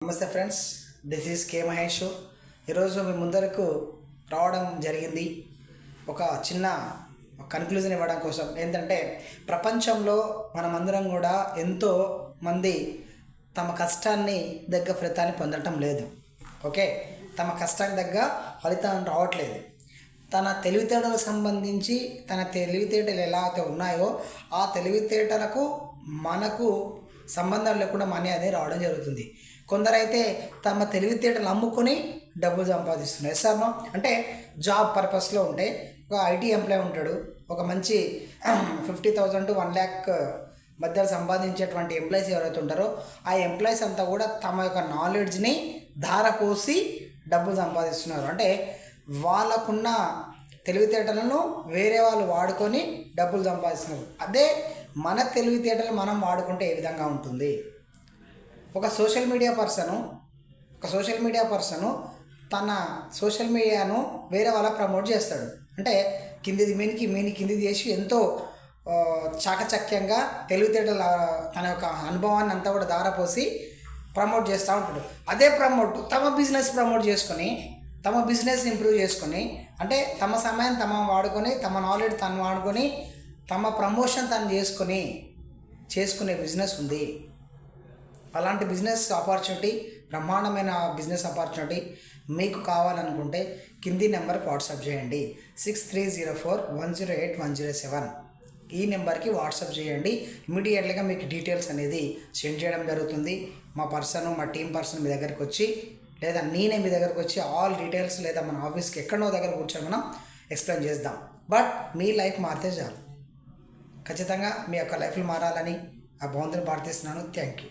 నమస్తే friends, this is కే మహేష్. ఈరోజు మీ ముందరకు రావడం జరిగింది ఒక చిన్న కన్క్లూజన్ ఇవ్వడం కోసం. ఏంటంటే ప్రపంచంలో మనమందరం కూడా ఎంతో మంది తమ కష్టాన్ని దగ్గర ఫలితాన్ని పొందటం లేదు. ఓకే, తమ కష్టానికి దగ్గర ఫలితం రావట్లేదు. తన తెలివితేటలకు సంబంధించి తన తెలివితేటలు ఎలా అయితే ఉన్నాయో ఆ తెలివితేటలకు మనకు సంబంధం లేకుండా మనీ అనేది రావడం జరుగుతుంది. కొందరైతే తమ తెలివితేటలు అమ్ముకొని డబ్బులు సంపాదిస్తున్నారు. ఎస్ఆర్నో అంటే జాబ్ పర్పస్లో ఉంటే ఒక ఐటీ ఎంప్లాయ్ ఉంటాడు, ఒక మంచి 50,000 to 1 lakh మధ్య సంపాదించేటువంటి ఎంప్లాయీస్ ఎవరైతే ఉంటారో ఆ ఎంప్లాయీస్ అంతా కూడా తమ యొక్క నాలెడ్జ్ని ధారపోసి డబ్బులు సంపాదిస్తున్నారు. అంటే వాళ్ళకున్న తెలివితేటలను వేరే వాళ్ళు వాడుకొని డబ్బులు సంపాదిస్తున్నారు. అదే మన తెలివితేటలు మనం వాడుకుంటే ఏ విధంగా ఉంటుంది? ఒక సోషల్ మీడియా పర్సను తన సోషల్ మీడియాను వేరే వాళ్ళకి ప్రమోట్ చేస్తాడు. అంటే కిందిది మీని కిందిది చేసి ఎంతో చాకచక్యంగా తెలివితేటల తన యొక్క అనుభవాన్ని అంతా కూడా ధారపోసి ప్రమోట్ చేస్తూ ఉంటాడు. అదే తమ బిజినెస్ ప్రమోట్ చేసుకొని తమ బిజినెస్ ఇంప్రూవ్ చేసుకొని, అంటే తమ సమయం వాడుకొని, తమ నాలెడ్జ్ తను వాడుకొని, తమ ప్రమోషన్ తను చేసుకునే బిజినెస్ ఉంది. అలాంటి బిజినెస్ ఆపర్చునిటీ, బ్రహ్మాండమైన బిజినెస్ ఆపర్చునిటీ మీకు కావాలనుకుంటే కింది నెంబర్కి వాట్సాప్ చేయండి. 6304108107 ఈ నెంబర్కి వాట్సాప్ చేయండి. ఇమీడియట్లీగా మీకు డీటెయిల్స్ అనేది సెండ్ చేయడం జరుగుతుంది. మా టీం పర్సన్ మీ దగ్గరికి వచ్చి, లేదా నేనే మీ దగ్గరకు వచ్చి ఆల్ డీటెయిల్స్, లేదా మన ఆఫీస్కి ఎక్కడో దగ్గర కూర్చొని మనం ఎక్స్ప్లెయిన్ చేద్దాం. బట్ మీ లైఫ్ మారితే చాలు. ఖచ్చితంగా మీ యొక్క లైఫ్లో మారాలని ఆ భగవంతుని ప్రార్థిస్తున్నాను. Thank you.